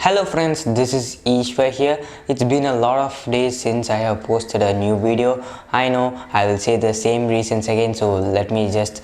Hello friends, this is Ishwar here. It's been a lot of days since I have posted a new video. I know I will say the same reasons again, so let me just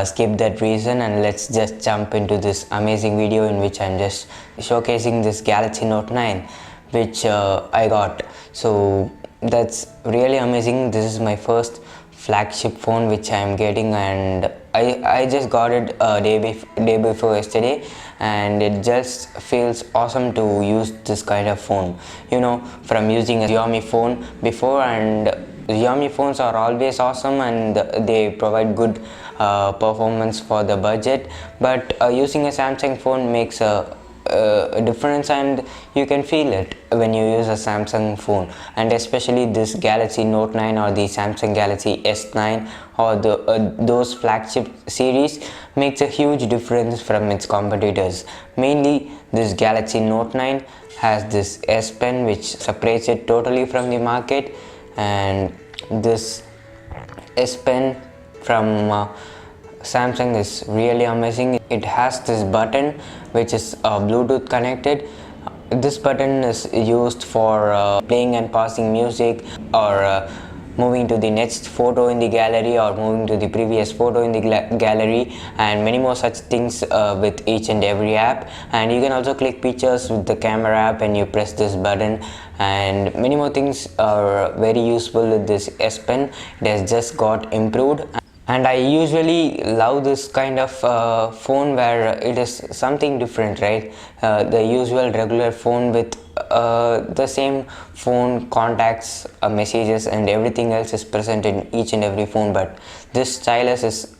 skip that reason and let's just jump into this amazing video in which I'm just showcasing this Galaxy Note 9 which I got. So that's really amazing. This is my first flagship phone which I am getting, and I just got it day before yesterday, and it just feels awesome to use this kind of phone, you know, from using a Xiaomi phone before. And Xiaomi phones are always awesome and they provide good performance for the budget, but using a Samsung phone makes a difference, and you can feel it when you use a Samsung phone. And especially this Galaxy Note 9 or the Samsung Galaxy S9 or those flagship series makes a huge difference from its competitors. Mainly this Galaxy Note 9 has this S Pen which separates it totally from the market, and this S Pen from Samsung is really amazing. It has this button which is Bluetooth connected. This button is used for playing and pausing music, or moving to the next photo in the gallery, or moving to the previous photo in the gallery, and many more such things with each and every app. And you can also click pictures with the camera app and you press this button, and many more things are very useful with this S Pen. It has just got improved, and I usually love this kind of phone where it is something different, right? The usual regular phone with the same phone contacts, messages and everything else is present in each and every phone, but this stylus is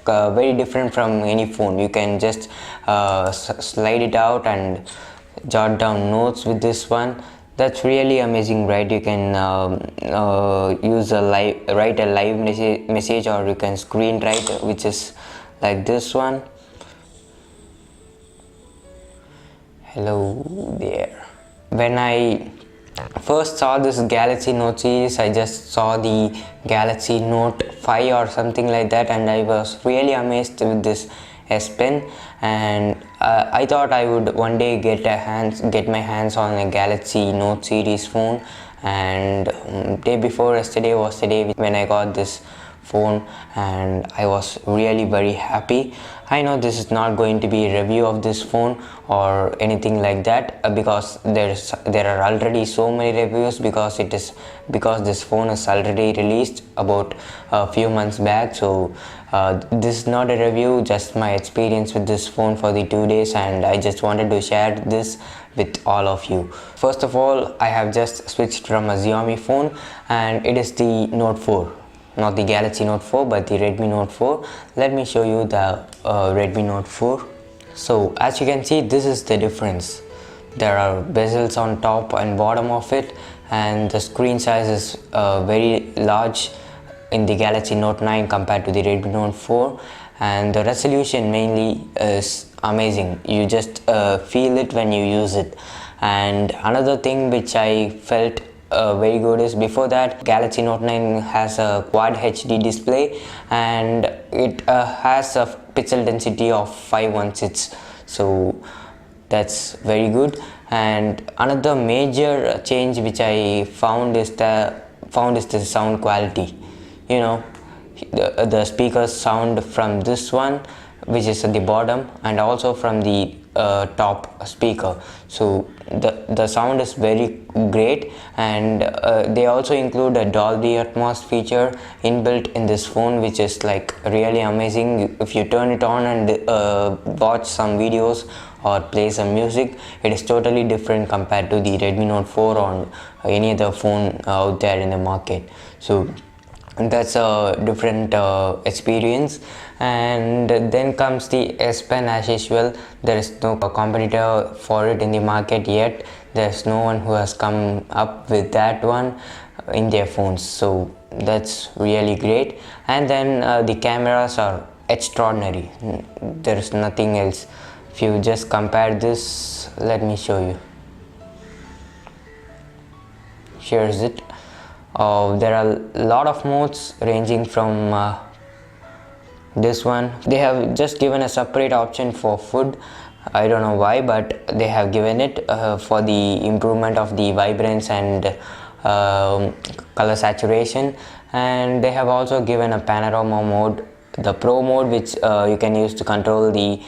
very different from any phone. You can just slide it out and jot down notes with this one. That's really amazing, right? You can write a live message, or you can screen write, which is like this one. Hello there. When I first saw this Galaxy Note series, I just saw the Galaxy Note 5 or something like that, and I was really amazed with this S Pen, and I thought I would one day get my hands on a Galaxy Note series phone. And day before yesterday was the day when I got this phone, and I was really very happy. I know this is not going to be a review of this phone or anything like that, because there are already so many reviews, because this phone is already released about a few months back. So this is not a review, just my experience with this phone for the 2 days, and I just wanted to share this with all of you. First of all, I have just switched from a Xiaomi phone, and it is the Note 4. Not the Galaxy Note 4, but the Redmi Note 4. Let me show you the Redmi Note 4. So as you can see, this is the difference. There are bezels on top and bottom of it, and the screen size is very large in the Galaxy Note 9 compared to the Redmi Note 4, and the resolution mainly is amazing. You just feel it when you use it. And another thing which I felt very good is, before that, Galaxy Note 9 has a Quad HD display, and it has a pixel density of 516, so that's very good. And another major change which I found is the sound quality. You know, the speakers sound from this one, which is at the bottom, and also from the top speaker. So the sound is very great, and they also include a Dolby Atmos feature inbuilt in this phone, which is like really amazing. If you turn it on and watch some videos or play some music, it is totally different compared to the Redmi Note 4 or any other phone out there in the market. So that's a different experience. And then comes the S Pen. As usual, there is no competitor for it in the market yet. There's no one who has come up with that one in their phones, so that's really great. And then the cameras are extraordinary. There is nothing else. If you just compare this, let me show you. Here's it. There are a lot of modes ranging from this one. They have just given a separate option for food, I don't know why, but they have given it for the improvement of the vibrance and color saturation. And they have also given a panorama mode, the pro mode, which you can use to control the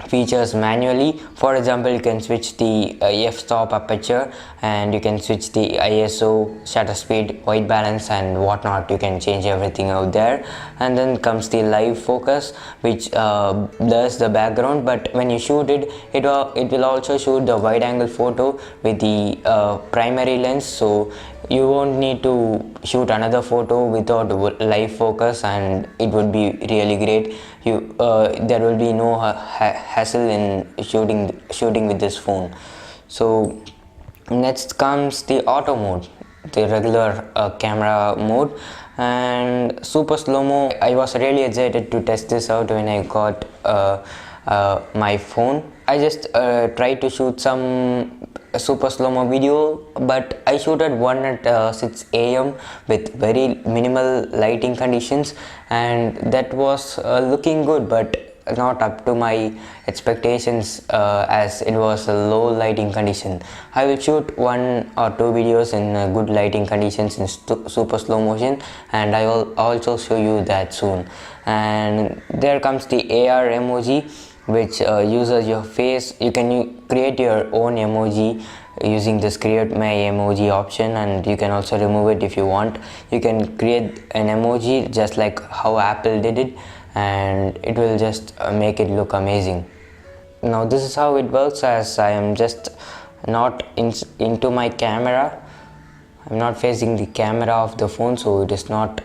features manually. For example, you can switch the f-stop aperture, and you can switch the ISO, shutter speed, white balance and whatnot. You can change everything out there. And then comes the live focus, which blurs the background, but when you shoot it, it will also shoot the wide angle photo with the primary lens, so you won't need to shoot another photo without live focus, and it would be really great. There will be no hassle in shooting with this phone. So next comes the auto mode, the regular camera mode, and super slow-mo. I was really excited to test this out when I got my phone. I just tried to shoot some super slow-mo video, but I shooted one at 6 a.m. with very minimal lighting conditions, and that was looking good, but not up to my expectations, as it was a low lighting condition. I will shoot 1 or 2 videos in good lighting conditions in super slow motion, and I will also show you that soon. And there comes the AR emoji, which uses your face. You can create your own emoji using this create my emoji option, and you can also remove it if you want. You can create an emoji just like how Apple did it, and it will just make it look amazing. Now this is how it works, as I am just not into my camera. I'm not facing the camera of the phone, so it is not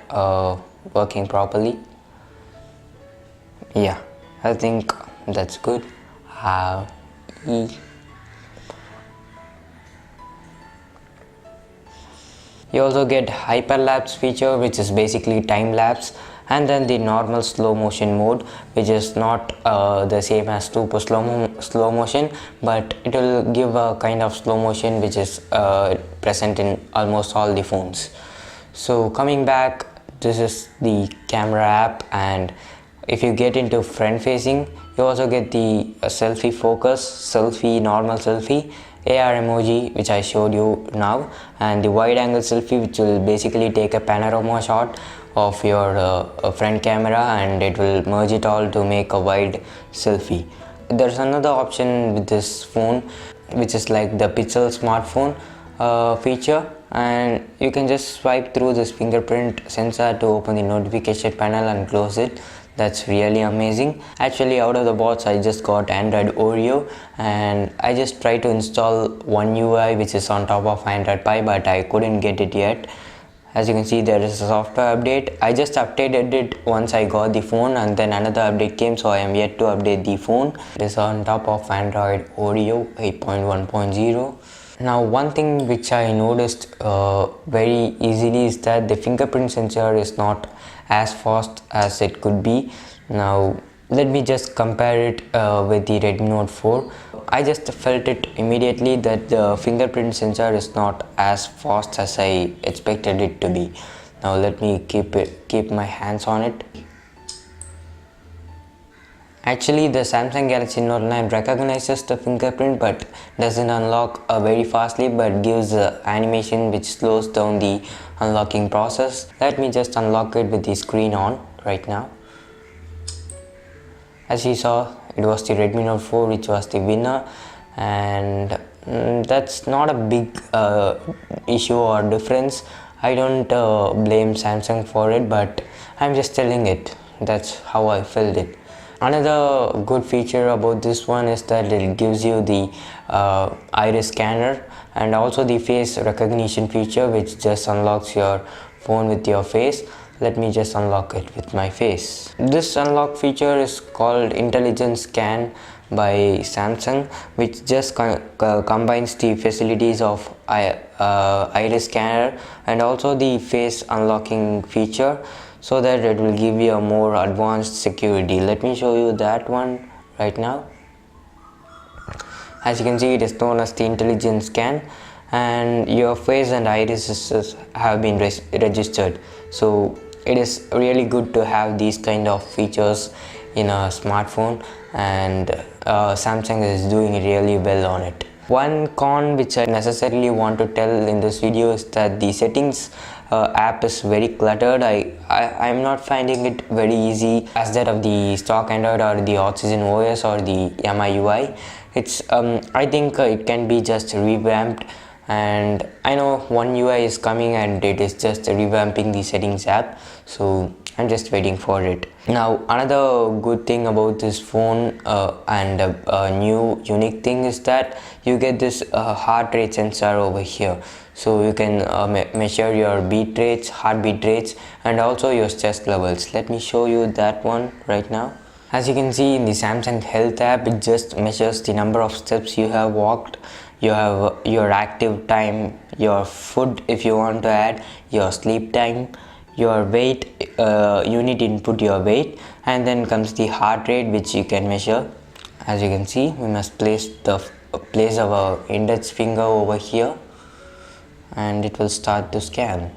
working properly. Yeah, I think that's good. You also get hyperlapse feature, which is basically time lapse, and then the normal slow motion mode, which is not the same as super slow motion, but it will give a kind of slow motion which is present in almost all the phones. So coming back, this is the camera app, and if you get into front facing, you also get the selfie focus, selfie, normal selfie, AR emoji, which I showed you now, and the wide angle selfie, which will basically take a panorama shot of your front camera, and it will merge it all to make a wide selfie. There's another option with this phone, which is like the Pixel smartphone feature, and you can just swipe through this fingerprint sensor to open the notification panel and close it. That's really amazing. Actually, out of the box, I just got Android Oreo, and I just tried to install One UI, which is on top of Android Pie, but I couldn't get it yet. As you can see, there is a software update. I just updated it once I got the phone, and then another update came, so I am yet to update the phone. It is on top of Android Oreo 8.1.0. Now, one thing which I noticed very easily is that the fingerprint sensor is not as fast as it could be. Now let me just compare it with the Redmi Note 4. I just felt it immediately that the fingerprint sensor is not as fast as I expected it to be. Now let me keep my hands on it. Actually, the Samsung Galaxy Note 9 recognizes the fingerprint but doesn't unlock very fastly, but gives animation which slows down the unlocking process. Let me just unlock it with the screen on right now. As you saw, it was the Redmi Note 4 which was the winner, and that's not a big issue or difference. I don't blame Samsung for it, but I'm just telling it. That's how I felt it. Another good feature about this one is that it gives you the iris scanner and also the face recognition feature, which just unlocks your phone with your face. Let me just unlock it with my face. This unlock feature is called Intelligent Scan by Samsung, which just combines the facilities of iris scanner and also the face unlocking feature, so that it will give you a more advanced security. Let me show you that one right now. As you can see, it is known as the Intelligent Scan, and your face and iris have been registered. So it is really good to have these kind of features in a smartphone, and Samsung is doing really well on it. One con which I necessarily want to tell in this video is that the settings app is very cluttered. I'm not finding it very easy as that of the stock Android or the Oxygen OS or the MIUI. It's I think it can be just revamped, and I know One UI is coming and it is just revamping the settings app, so I'm just waiting for it. Now another good thing about this phone and a new unique thing is that you get this heart rate sensor over here, so you can measure your beat rates, heartbeat rates, and also your stress levels. Let me show you that one right now. As you can see in the Samsung Health app, it just measures the number of steps you have walked, you have your active time, your food if you want to add, your sleep time, your weight, you need to input your weight, and then comes the heart rate which you can measure. As you can see, we must place our index finger over here and it will start to scan.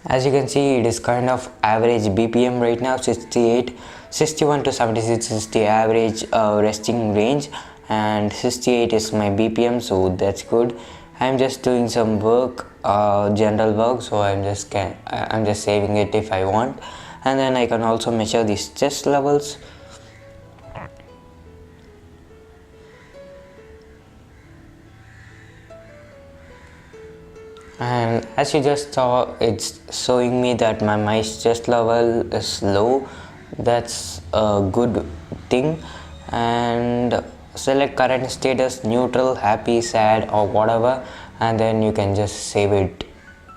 As you can see, it is kind of average BPM right now, 68. 61 to 76 is the average resting range, and 68 is my BPM, so that's good. I'm just doing some work, general work, so I'm just saving it if I want, and then I can also measure the stress levels. And as you just saw, it's showing me that my stress level is low. That's a good thing. And select current status, neutral, happy, sad, or whatever, and then you can just save it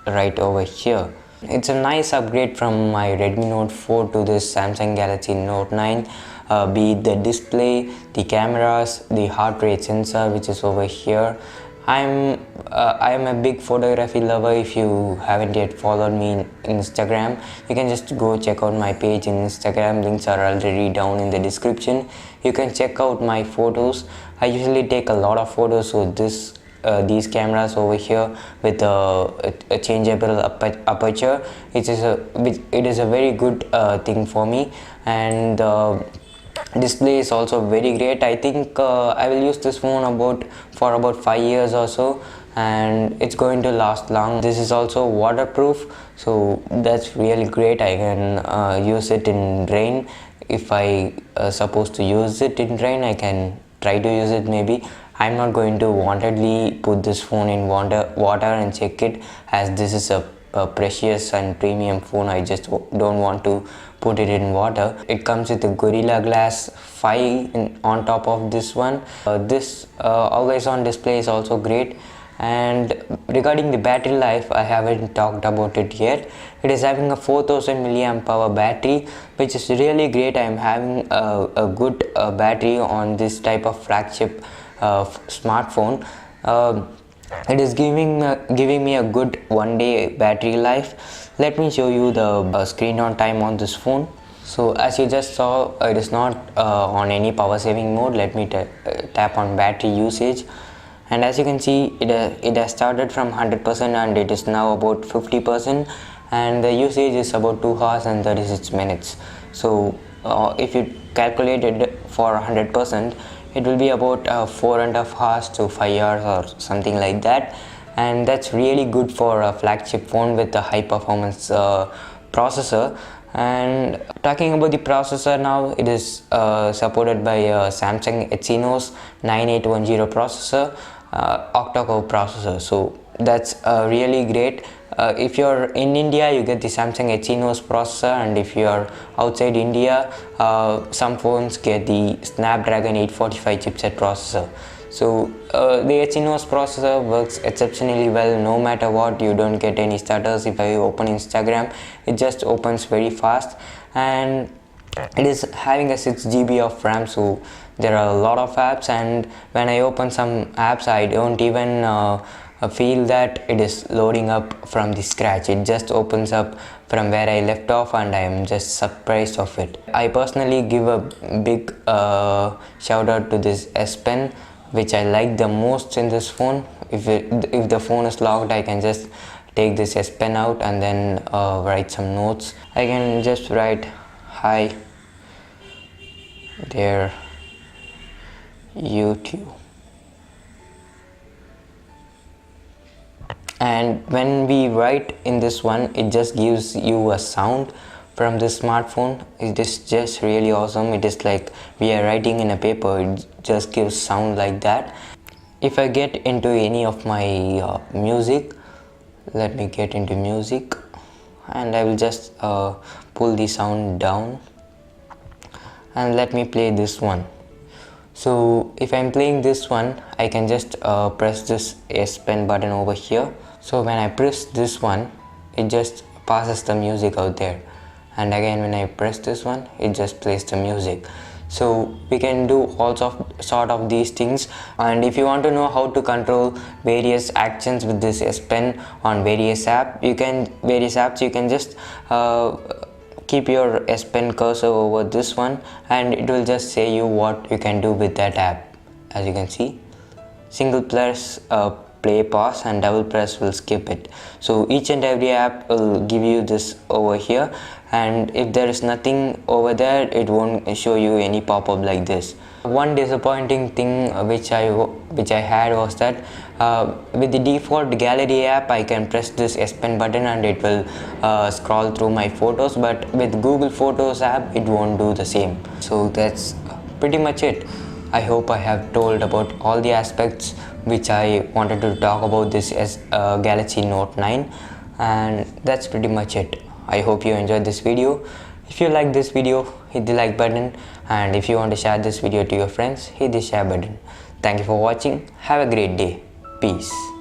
right over here. It's a nice upgrade from my Redmi Note 4 to this Samsung Galaxy Note 9. Be it the display, the cameras, the heart rate sensor which is over here. I am a big photography lover. If you haven't yet followed me in Instagram, you can just go check out my page in Instagram. Links are already down in the description. You can check out my photos. I usually take a lot of photos with these cameras over here with a changeable aperture. It is a very good thing for me, and display is also very great. I think I will use this phone for about 5 years or so, and it's going to last long. This is also waterproof, so that's really great. I can use it in rain. If I supposed to use it in rain, I can try to use it. Maybe I'm not going to wantedly put this phone in water and check it, as this is a precious and premium phone. I just don't want to put it in water. It comes with a Gorilla Glass 5 on top of this one. This always on display is also great. And regarding the battery life, I haven't talked about it yet. It is having a 4000 milliamp hour battery, which is really great. I am having a good battery on this type of flagship smartphone. It is giving me a good 1 day battery life. Let me show you the screen on time on this phone. So as you just saw, it is not on any power saving mode. Let me tap on battery usage, and as you can see, it has started from 100% and it is now about 50%, and the usage is about 2 hours and 36 minutes. So if you calculate it for 100%, it will be about 4.5 hours to 5 hours or something like that, and that's really good for a flagship phone with a high performance processor. And talking about the processor now, it is supported by Samsung Exynos 9810 processor, octa-core processor, so that's really great. If you're in India, you get the Samsung Exynos processor, and if you're outside India, some phones get the Snapdragon 845 chipset processor. So the Exynos processor works exceptionally well. No matter what, you don't get any stutters. If I open Instagram, it just opens very fast, and it is having a 6 GB of RAM, so there are a lot of apps, and when I open some apps, I don't even feel that it is loading up from the scratch. It just opens up from where I left off, and I am just surprised of it. I personally give a big shout out to this S Pen, which I like the most in this phone. If the phone is locked, I can just take this S Pen out and then write some notes. I can just write hi there YouTube. And when we write in this one, it just gives you a sound from this smartphone. It is just really awesome. It is like we are writing in a paper. It just gives sound like that. If I get into any of my music, let me get into music, and I will just pull the sound down and let me play this one. So if I'm playing this one, I can just press this S Pen button over here. So when I press this one, it just passes the music out there, and again when I press this one, it just plays the music. So we can do all sort of these things. And if you want to know how to control various actions with this S Pen on various apps, you can just keep your S Pen cursor over this one, and it will just say you what you can do with that app. As you can see, single press play pause, and double press will skip it. So each and every app will give you this over here, and if there is nothing over there, it won't show you any pop-up like this. One disappointing thing which I had was that with the default gallery app, I can press this S Pen button and it will scroll through my photos, but with Google Photos app, it won't do the same. So that's pretty much it. I hope I have told about all the aspects which I wanted to talk about this as Galaxy Note 9, and that's pretty much it. I hope you enjoyed this video. If you like this video, hit the like button, and if you want to share this video to your friends, hit the share button. Thank you for watching. Have a great day. Peace.